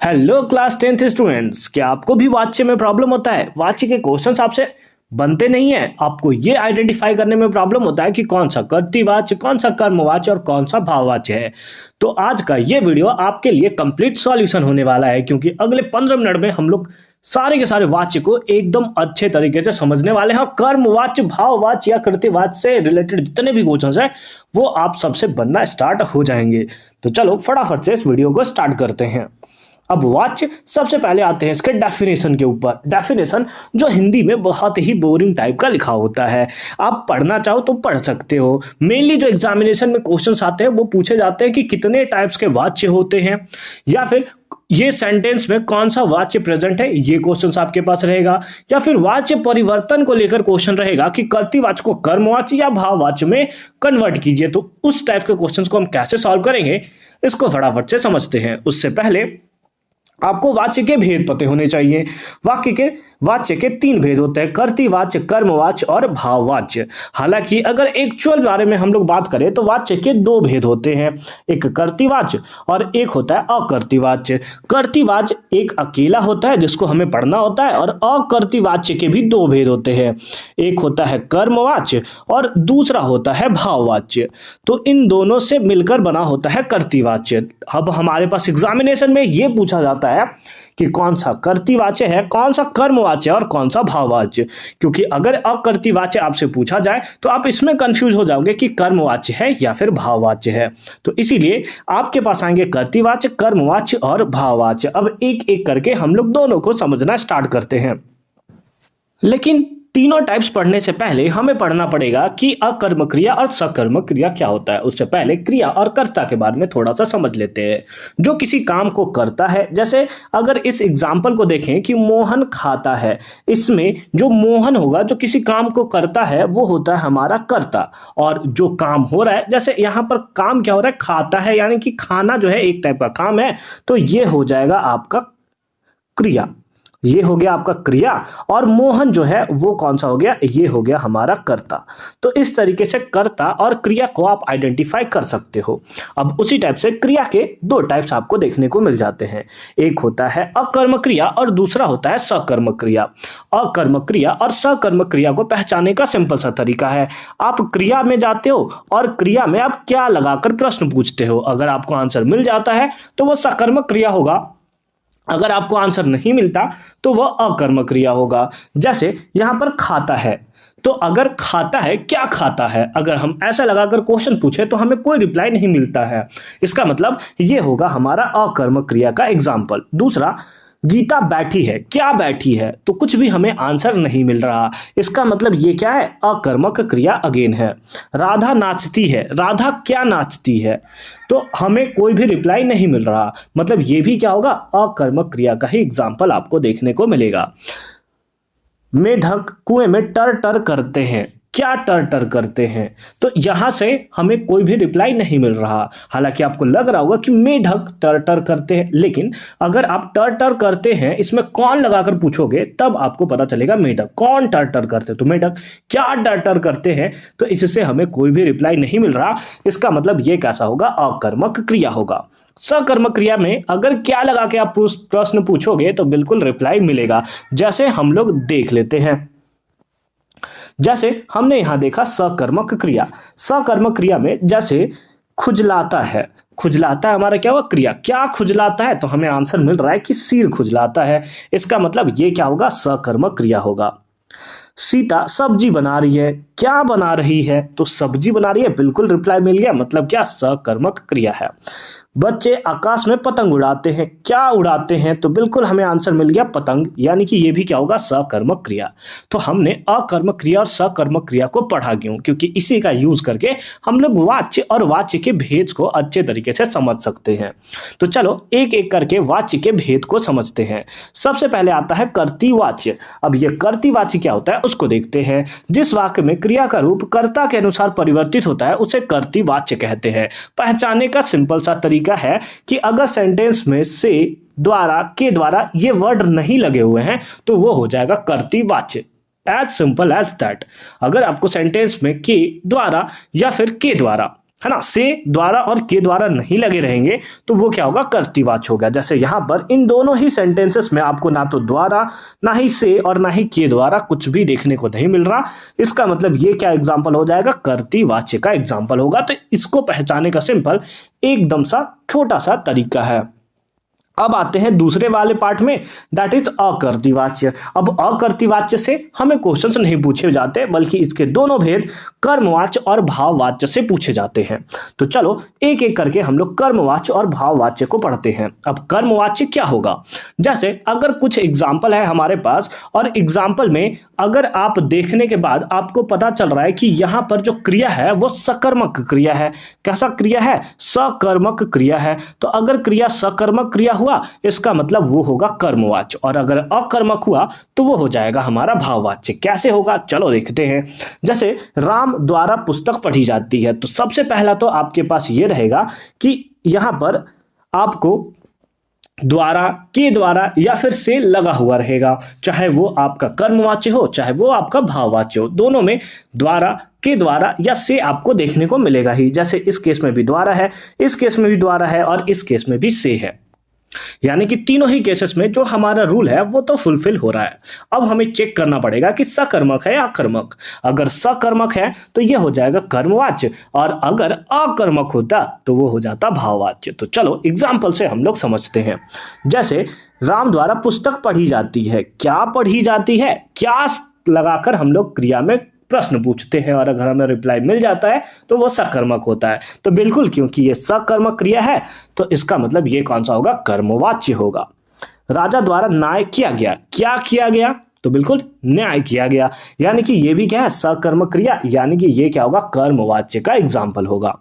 Hello class 10th students, क्या आपको भी वाच्य में प्रॉब्लम होता है? वाच्य के क्वेश्चंस आपसे बनते नहीं है। आपको ये आइडेंटिफाई करने में प्रॉब्लम होता है कि कौन सा कर्तृवाच्य, कौन सा कर्मवाच्य और कौन सा भाववाच्य है। तो आज का ये वीडियो आपके लिए कंप्लीट सॉल्यूशन होने वाला है, क्योंकि अगले 15 मिनट में हम लोग सारे के सारे वाच्य को एकदम अच्छे तरीके से समझने वाले हैं और कर्मवाच्य, भाववाच्य या कृत्यवाच्य से रिलेटेड जितने भी क्वेश्चंस हैं वो आप सबसे बनना स्टार्ट हो जाएंगे। तो चलो फटाफट से इस वीडियो को स्टार्ट करते हैं। अब वाच्य सबसे पहले आते हैं इसके डेफिनेशन के ऊपर। डेफिनेशन जो हिंदी में बहुत ही बोरिंग टाइप का लिखा होता है, आप पढ़ना चाहो तो पढ़ सकते हो। मेनली जो एग्जामिनेशन में क्वेश्चंस आते हैं वो पूछे जाते हैं कि कितने टाइप्स के वाच्य होते हैं, या फिर ये सेंटेंस में कौन सा वाच्य प्रेजेंट है, ये क्वेश्चंस आपके पास रहेगा। या फिर वाच्य परिवर्तन को लेकर क्वेश्चन रहेगा कि कर्तृवाच्य को कर्मवाच्य या भाववाच्य में कन्वर्ट कीजिए। तो उस टाइप के क्वेश्चंस को हम कैसे सॉल्व करेंगे, इसको फटाफट से समझते हैं। उससे पहले आपको वाच्य के भेद पते होने चाहिए। वाच्य के 3 भेद होते हैं, कर्तृवाच्य, कर्मवाच्य और भाववाच्य। हालांकि अगर एक्चुअल बारे में हम लोग बात करें तो वाच्य के 2 भेद होते हैं, एक कर्तृवाच्य और एक होता है अकर्तृवाच्य। कर्तृवाच्य एक अकेला होता है जिसको हमें पढ़ना होता है, और अकर्तृवाच्य के भी 2 भेद होते हैं, एक होता है कर्मवाच्य और दूसरा होता है भाववाच्य। तो इन दोनों से मिलकर बना होता है कर्तृवाच्य। अब हमारे पास एग्जामिनेशन में ये पूछा जाता है कि कौन सा कर्तृवाच्य है, कौन सा कर्मवाच्य और कौन सा भाववाच्य। क्योंकि अगर अकर्तृवाच्य आपसे पूछा जाए तो आप इसमें कंफ्यूज हो जाओगे कि कर्मवाच्य है या फिर भाववाच्य है। तो इसीलिए आपके पास आएंगे कर्तृवाच्य, कर्मवाच्य और भाववाच्य। अब एक एक करके हम लोग दोनों को समझना स्टार्ट करते हैं। लेकिन तीनों टाइप्स पढ़ने से पहले हमें पढ़ना पड़ेगा कि अकर्मक क्रिया और सकर्मक क्रिया क्या होता है। उससे पहले क्रिया और कर्ता के बारे में थोड़ा सा समझ लेते हैं। जो किसी काम को करता है, जैसे अगर इस एग्जाम्पल को देखें कि मोहन खाता है, इसमें जो मोहन होगा जो किसी काम को करता है वो होता है हमारा कर्ता। और जो काम हो रहा है, जैसे यहाँ पर काम क्या हो रहा है, खाता है, यानी कि खाना जो है एक टाइप का काम है, तो ये हो जाएगा आपका क्रिया। ये हो गया आपका क्रिया। और मोहन जो है वो कौन सा हो गया, ये हो गया हमारा कर्ता। तो इस तरीके से कर्ता और क्रिया को आप आइडेंटिफाई कर सकते हो। अब उसी टाइप से क्रिया के 2 टाइप्स आपको देखने को मिल जाते हैं, एक होता है अकर्मक क्रिया और दूसरा होता है सकर्मक क्रिया। अकर्मक क्रिया और सकर्मक क्रिया को पहचानने का सिंपल सा तरीका है, आप क्रिया में जाते हो और क्रिया में आप क्या लगाकर प्रश्न पूछते हो। अगर आपको आंसर मिल जाता है तो वो सकर्मक क्रिया होगा, अगर आपको आंसर नहीं मिलता तो वह अकर्मक क्रिया होगा। जैसे यहां पर खाता है, तो अगर खाता है, क्या खाता है, अगर हम ऐसा लगाकर क्वेश्चन पूछे तो हमें कोई रिप्लाई नहीं मिलता है, इसका मतलब ये होगा हमारा अकर्मक क्रिया का एग्जाम्पल। दूसरा, गीता बैठी है, क्या बैठी है, तो कुछ भी हमें आंसर नहीं मिल रहा, इसका मतलब ये क्या है, अकर्मक क्रिया अगेन है। राधा नाचती है, राधा क्या नाचती है, तो हमें कोई भी रिप्लाई नहीं मिल रहा, मतलब ये भी क्या होगा, अकर्मक क्रिया का ही एग्जाम्पल आपको देखने को मिलेगा। मेढक कुएं में टर टर करते हैं, क्या टर टर करते हैं, तो यहां से हमें कोई भी रिप्लाई नहीं मिल रहा। हालांकि आपको लग रहा होगा कि मेढक टर टर करते हैं, लेकिन अगर आप टर टर करते हैं इसमें कौन लगाकर पूछोगे तब आपको पता चलेगा मेढक कौन टर टर करते, तो मेढक क्या टर टर करते हैं, तो इससे हमें कोई भी रिप्लाई नहीं मिल रहा, इसका मतलब ये कैसा होगा, अकर्मक क्रिया होगा। सकर्मक क्रिया में अगर क्या लगा के आप प्रश्न पूछोगे तो बिल्कुल रिप्लाई मिलेगा। जैसे हम लोग देख लेते हैं, जैसे हमने यहां देखा सकर्मक क्रिया। सकर्मक क्रिया में जैसे खुजलाता है, खुजलाता है हमारा क्या हुआ, क्रिया। क्या खुजलाता है, तो हमें आंसर मिल रहा है कि सिर खुजलाता है, इसका मतलब ये क्या होगा, सकर्मक क्रिया होगा। सीता सब्जी बना रही है, क्या बना रही है, तो सब्जी बना रही है, बिल्कुल रिप्लाई मिल गया, मतलब क्या, सकर्मक क्रिया है। बच्चे आकाश में पतंग उड़ाते हैं, क्या उड़ाते हैं, तो बिल्कुल हमें आंसर मिल गया, पतंग, यानी कि ये भी क्या होगा, सकर्मक क्रिया। तो हमने अकर्मक क्रिया और सकर्मक क्रिया को पढ़ा क्यों, क्योंकि इसी का यूज करके हम लोग वाच्य और वाच्य के भेद को अच्छे तरीके से समझ सकते हैं। तो चलो एक एक करके वाच्य के भेद को समझते हैं। सबसे पहले आता है कर्तृवाच्य। अब ये कर्तृवाच्य क्या होता है उसको देखते हैं। जिस वाक्य में क्रिया का रूप कर्ता के अनुसार परिवर्तित होता है उसे कर्तृवाच्य कहते हैं। पहचानने का सिंपल सा तरीका है कि अगर सेंटेंस में से, द्वारा, के द्वारा ये वर्ड नहीं लगे हुए हैं तो वो हो जाएगा कर्तृवाच्य। As simple as that. अगर आपको सेंटेंस में के द्वारा या फिर के द्वारा है ना, से द्वारा और के द्वारा नहीं लगे रहेंगे तो वो क्या होगा, कर्तृवाच्य होगा। जैसे यहां पर इन दोनों ही सेंटेंसेस में आपको ना तो द्वारा, ना ही से और ना ही के द्वारा कुछ भी देखने को नहीं मिल रहा। इसका मतलब ये क्या एग्जाम्पल हो जाएगा, कर्तृवाच्य का एग्जाम्पल होगा। तो इसको पहचानने का सिंपल एकदम सा छोटा सा तरीका है। अब आते हैं दूसरे वाले पार्ट में, दैट इज अकर्तृवाच्य। अब अकर्तृवाच्य से हमें क्वेश्चंस नहीं पूछे जाते, बल्कि इसके दोनों भेद कर्मवाच्य और भाववाच्य से पूछे जाते हैं। तो चलो एक एक करके हम लोग कर्मवाच्य और भाववाच्य को पढ़ते हैं। अब कर्मवाच्य क्या होगा, जैसे अगर कुछ एग्जाम्पल है हमारे पास, और एग्जाम्पल में अगर आप देखने के बाद आपको पता चल रहा है कि यहां पर जो क्रिया है वो सकर्मक क्रिया है। कैसा क्रिया है, सकर्मक क्रिया है। तो अगर क्रिया सकर्मक क्रिया हुआ, इसका मतलब वो होगा कर्मवाच्य, और अगर अकर्मक हुआ तो वो हो जाएगा हमारा भाववाच्य। कैसे होगा, चलो देखते हैं। जैसे राम द्वारा पुस्तक पढ़ी जाती है, तो सबसे पहला तो आपके पास ये रहेगा कि यहां पर आपको द्वारा, के द्वारा या फिर से लगा हुआ रहेगा, चाहे वो आपका कर्मवाच्य हो चाहे वो आपका भाववाच्य हो, दोनों में द्वारा, के द्वारा या से आपको देखने को मिलेगा ही। जैसे इस केस में भी द्वारा है, इस केस में भी द्वारा है और इस केस में भी से है। यानी कि तीनों ही केसेस में जो हमारा रूल है वो तो फुलफिल हो रहा है। अब हमें चेक करना पड़ेगा कि सकर्मक है या अकर्मक। अगर सकर्मक है तो ये हो जाएगा कर्मवाच्य, और अगर अकर्मक होता तो वो हो जाता भाववाच्य। तो चलो एग्जाम्पल से हम लोग समझते हैं। जैसे राम द्वारा पुस्तक पढ़ी जाती है, क्या पढ़ी जाती है, क्या लगाकर हम लोग क्रिया में प्रश्न पूछते हैं, और अगर हमें रिप्लाई मिल जाता है तो वो सकर्मक होता है। तो बिल्कुल, क्योंकि ये सकर्मक क्रिया है तो इसका मतलब ये कौन सा होगा, कर्मवाच्य होगा। राजा द्वारा न्याय किया गया, क्या किया गया, तो बिल्कुल न्याय किया गया। यानी कि ये भी क्या है, सकर्मक क्रिया, यानी कि ये क्या होगा, कर्मवाच्य का एग्जाम्पल होगा।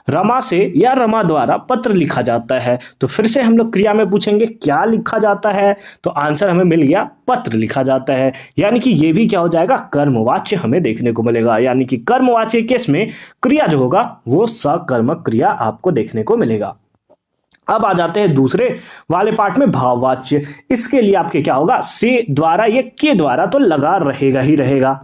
रमा से या रमा द्वारा पत्र लिखा जाता है, तो फिर से हम लोग क्रिया में पूछेंगे क्या लिखा जाता है, तो आंसर हमें मिल गया, पत्र लिखा जाता है। यानी कि ये भी क्या हो जाएगा, कर्मवाच्य हमें देखने को मिलेगा। यानी कि कर्मवाच्य केस में क्रिया जो होगा वो सकर्मक क्रिया आपको देखने को मिलेगा। अब आ जाते हैं दूसरे वाले पार्ट में, भाववाच्य। इसके लिए आपके क्या होगा, से द्वारा या के द्वारा तो लगा रहेगा ही रहेगा।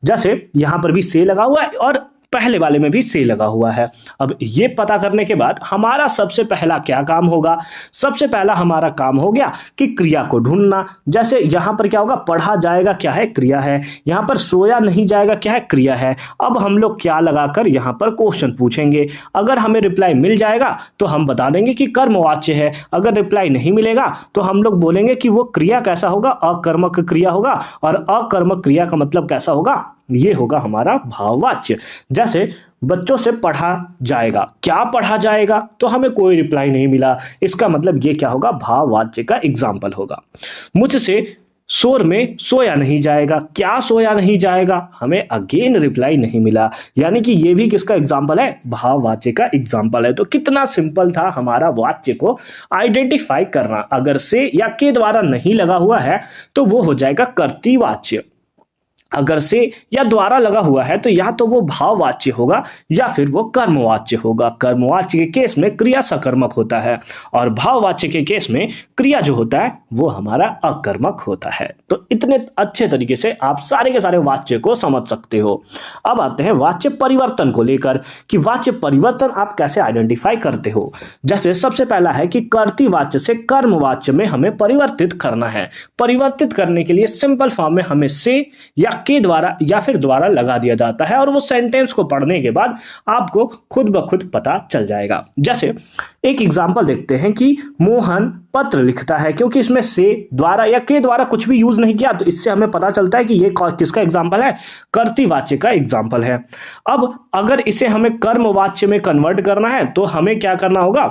जैसे यहां पर भी से लगा हुआ है और पहले वाले में भी से लगा हुआ है। अब ये पता करने के बाद हमारा सबसे पहला क्या काम होगा, सबसे पहला हमारा काम हो गया कि क्रिया को ढूंढना। जैसे यहां पर क्या होगा, पढ़ा जाएगा क्या है, क्रिया है। यहां पर सोया नहीं जाएगा क्या है, क्रिया है। अब हम लोग क्या लगाकर यहां पर क्वेश्चन पूछेंगे। अगर हमें रिप्लाई मिल जाएगा तो हम बता देंगे कि कर्मवाच्य है। अगर रिप्लाई नहीं मिलेगा तो हम लोग बोलेंगे कि वो क्रिया कैसा होगा, अकर्मक क्रिया होगा, और अकर्मक क्रिया का मतलब कैसा होगा, ये होगा हमारा भाववाच्य। जैसे बच्चों से पढ़ा जाएगा, क्या पढ़ा जाएगा, तो हमें कोई रिप्लाई नहीं मिला, इसका मतलब ये क्या होगा, भाववाच्य का एग्जाम्पल होगा। मुझसे शोर में सोया नहीं जाएगा, क्या सोया नहीं जाएगा, हमें अगेन रिप्लाई नहीं मिला। यानी कि ये भी किसका एग्जाम्पल है, भाववाच्य का एग्जाम्पल है। तो कितना सिंपल था हमारा वाच्य को आइडेंटिफाई करना। अगर से या के द्वारा नहीं लगा हुआ है तो वो हो जाएगा कर्तृवाच्य। अगर से या द्वारा लगा हुआ है तो या तो वो भाववाच्य होगा या फिर वो कर्मवाच्य होगा। कर्मवाच्य के केस में क्रिया सकर्मक होता है, और भाववाच्य के केस में क्रिया जो होता है वो हमारा अकर्मक होता है। तो इतने अच्छे तरीके से आप सारे के सारे वाच्य को समझ सकते हो। अब आते हैं वाच्य परिवर्तन को लेकर, कि वाच्य परिवर्तन आप कैसे आइडेंटिफाई करते हो। जैसे सबसे पहला है कि कर्तृवाच्य से कर्मवाच्य में हमें परिवर्तित करना है। परिवर्तित करने के लिए सिंपल फॉर्म में हमें से या के द्वारा या फिर द्वारा लगा दिया जाता है, और वो सेंटेंस को पढ़ने के बाद आपको खुद ब खुद पता चल जाएगा। जैसे एक एग्जांपल देखते हैं कि मोहन पत्र लिखता है, क्योंकि इसमें से द्वारा या के द्वारा कुछ भी यूज नहीं किया, तो इससे हमें पता चलता है कि ये किसका एग्जांपल है, कर्तृवाच्य का एग्जांपल है। अब अगर इसे हमें कर्मवाच्य में कन्वर्ट करना है तो हमें क्या करना होगा,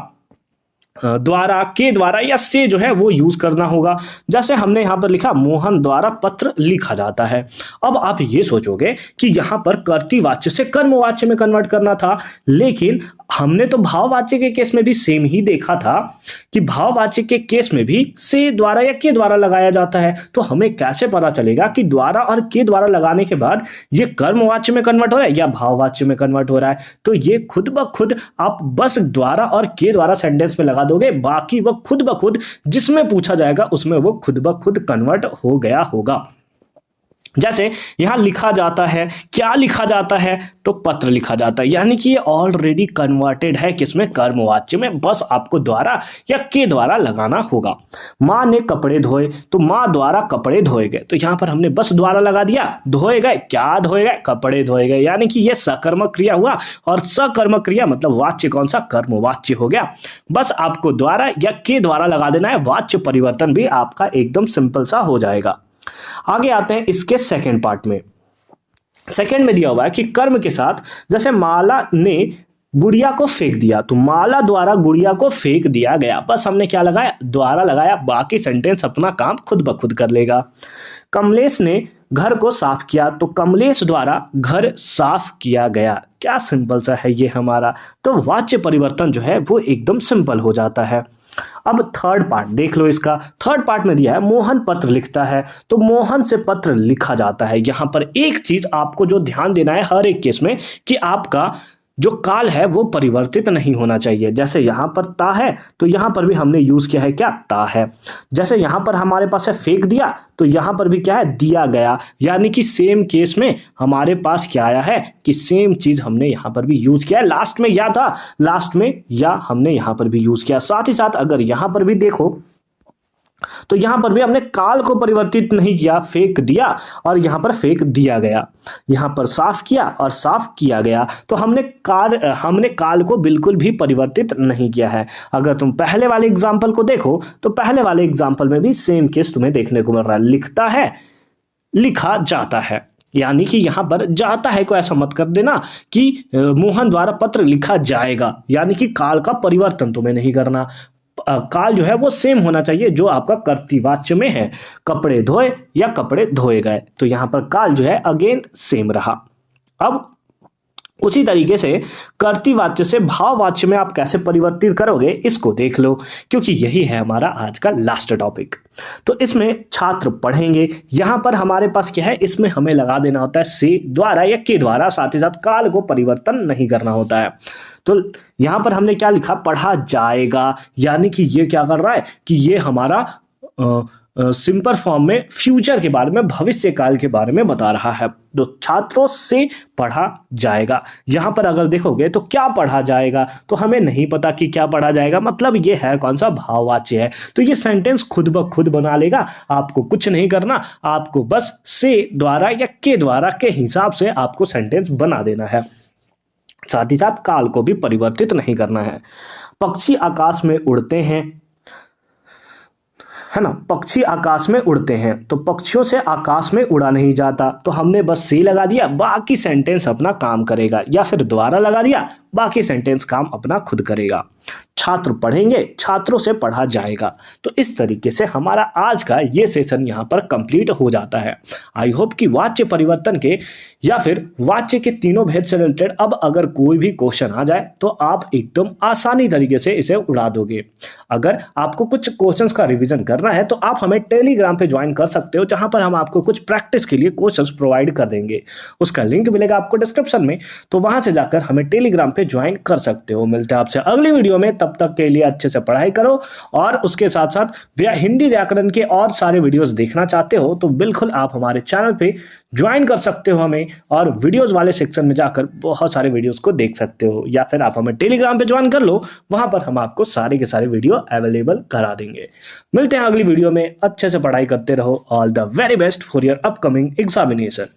द्वारा, के द्वारा या से जो है वो यूज करना होगा। जैसे हमने यहां पर लिखा मोहन द्वारा पत्र लिखा जाता है। अब आप ये सोचोगे कि यहां पर कर्तृवाच्य से कर्मवाच्य में कन्वर्ट करना था, लेकिन हमने तो भाववाच्य के केस में भी सेम ही देखा था कि भाववाच्य के केस में भी से द्वारा या के द्वारा लगाया जाता है। तो हमें कैसे पता चलेगा कि द्वारा और के द्वारा लगाने के बाद ये कर्मवाच्य में कन्वर्ट हो रहा है या भाववाच्य में कन्वर्ट हो रहा है। तो ये खुद ब खुद आप बस द्वारा और के द्वारा सेंटेंस में लगा दोगे, बाकी वो खुद ब खुद जिसमें पूछा जाएगा उसमें वो खुद ब खुद कन्वर्ट हो गया होगा। जैसे यहां लिखा जाता है, क्या लिखा जाता है, तो पत्र लिखा जाता है, यानी कि ये ऑलरेडी कन्वर्टेड है किसमें, कर्मवाच्य में। बस आपको द्वारा या के द्वारा लगाना होगा। माँ ने कपड़े धोए, तो माँ द्वारा कपड़े धोए गए, तो यहां पर हमने बस द्वारा लगा दिया। धोए गए, क्या धोए गए, कपड़े धोए गए, यानी कि ये सकर्मक क्रिया हुआ, और सकर्मक क्रिया मतलब वाच्य कौन सा, कर्मवाच्य हो गया। बस आपको द्वारा या के द्वारा लगा देना है, वाच्य परिवर्तन भी आपका एकदम सिंपल सा हो जाएगा। आगे आते हैं इसके सेकंड पार्ट में। सेकंड में दिया हुआ है कि कर्म के साथ, जैसे माला ने गुड़िया को फेंक दिया, तो माला द्वारा गुड़िया को फेंक दिया गया, बस हमने क्या लगाया, द्वारा लगाया, बाकी सेंटेंस अपना काम खुद ब खुद कर लेगा। कमलेश ने घर को साफ किया, तो कमलेश द्वारा घर साफ किया गया। क्या सिंपल सा है ये हमारा, तो वाच्य परिवर्तन जो है वो एकदम सिंपल हो जाता है। अब थर्ड पार्ट देख लो इसका। थर्ड पार्ट में दिया है मोहन पत्र लिखता है, तो मोहन से पत्र लिखा जाता है। यहां पर एक चीज आपको जो ध्यान देना है हर एक केस में, कि आपका जो काल है वो परिवर्तित नहीं होना चाहिए। जैसे यहां पर ता है, तो यहां पर भी हमने यूज किया है क्या, ता है। जैसे यहां पर हमारे पास है फेंक दिया, तो यहां पर भी क्या है, दिया गया, यानी कि सेम केस में हमारे पास क्या आया है कि सेम चीज हमने यहां पर भी यूज किया है। लास्ट में या था, लास्ट में या हमने यहां पर भी यूज किया। साथ ही साथ अगर यहां पर भी देखो, तो यहां पर भी हमने काल को परिवर्तित नहीं किया, फेंक दिया और यहां पर फेंक दिया गया। यहां पर साफ किया और साफ किया गया, तो हमने काल को बिल्कुल भी परिवर्तित नहीं किया है। अगर तुम पहले वाले एग्जाम्पल को देखो, तो पहले वाले एग्जाम्पल में भी सेम केस तुम्हें देखने को मिल रहा है, लिखता है, लिखा जाता है, यानी कि यहां पर जाता है को ऐसा मत कर देना कि मोहन द्वारा पत्र लिखा जाएगा, यानी कि काल का परिवर्तन तुम्हें नहीं करना। काल जो है वो सेम होना चाहिए जो आपका कर्तृवाच्य में है, कपड़े धोए या कपड़े धोए गए, तो यहां पर काल जो है अगेन सेम रहा। अब उसी तरीके से कर्तृवाच्य से भाववाच्य में आप कैसे परिवर्तित करोगे इसको देख लो, क्योंकि यही है हमारा आज का लास्ट टॉपिक। तो इसमें छात्र पढ़ेंगे, यहां पर हमारे पास क्या है, इसमें हमें लगा देना होता है से द्वारा या के द्वारा, साथ ही साथ काल को परिवर्तन नहीं करना होता है। तो यहां पर हमने क्या लिखा, पढ़ा जाएगा, यानी कि ये क्या कर रहा है कि ये हमारा सिंपल फॉर्म में फ्यूचर के बारे में, भविष्य काल के बारे में बता रहा है। तो छात्रों से पढ़ा जाएगा, यहां पर अगर देखोगे तो क्या पढ़ा जाएगा, तो हमें नहीं पता कि क्या पढ़ा जाएगा, मतलब ये है कौन सा, भाववाच्य है। तो ये सेंटेंस खुद ब खुद बना लेगा, आपको कुछ नहीं करना, आपको बस से द्वारा या के द्वारा के हिसाब से आपको सेंटेंस बना देना है। साथ ही साथ काल को भी परिवर्तित नहीं करना है। पक्षी आकाश में उड़ते हैं, है ना, पक्षी आकाश में उड़ते हैं, तो पक्षियों से आकाश में उड़ा नहीं जाता, तो हमने बस से लगा दिया, बाकी सेंटेंस अपना काम करेगा, या फिर द्वारा लगा दिया, बाकी सेंटेंस काम अपना खुद करेगा। छात्र पढ़ेंगे, छात्रों से पढ़ा जाएगा। तो इस तरीके से हमारा आज का ये सेशन यहाँ पर कंप्लीट हो जाता है। आई होप कि वाच्य परिवर्तन के या फिर वाच्य के तीनों भेद से रिलेटेड अब अगर कोई भी क्वेश्चन आ जाए तो आप एकदम आसानी तरीके से इसे उड़ा दोगे। अगर आपको कुछ क्वेश्चंस का रिवीजन करना है तो आप हमें टेलीग्राम पे ज्वाइन कर सकते हो, जहां पर हम आपको कुछ प्रैक्टिस के लिए क्वेश्चंस प्रोवाइड कर देंगे। उसका लिंक मिलेगा आपको डिस्क्रिप्शन में, तो वहां से जाकर हमें टेलीग्राम पे ज्वाइन कर सकते हो। मिलते हैं आपसे अगली वीडियो में, तब तक के लिए अच्छे से पढ़ाई करो, और उसके साथ साथ हिंदी व्याकरण के और सारे वीडियोस देखना चाहते हो तो बिल्कुल आप हमारे चैनल पे ज्वाइन कर सकते हो हमें, और वीडियोस वाले सेक्शन में जाकर बहुत सारे वीडियोस को देख सकते हो, या फिर आप हमें टेलीग्राम पे ज्वाइन कर लो, वहां पर हम आपको सारे के सारे वीडियो अवेलेबल करा देंगे। मिलते हैं अगली वीडियो में, अच्छे से पढ़ाई करते रहो। All the very best for your upcoming examination.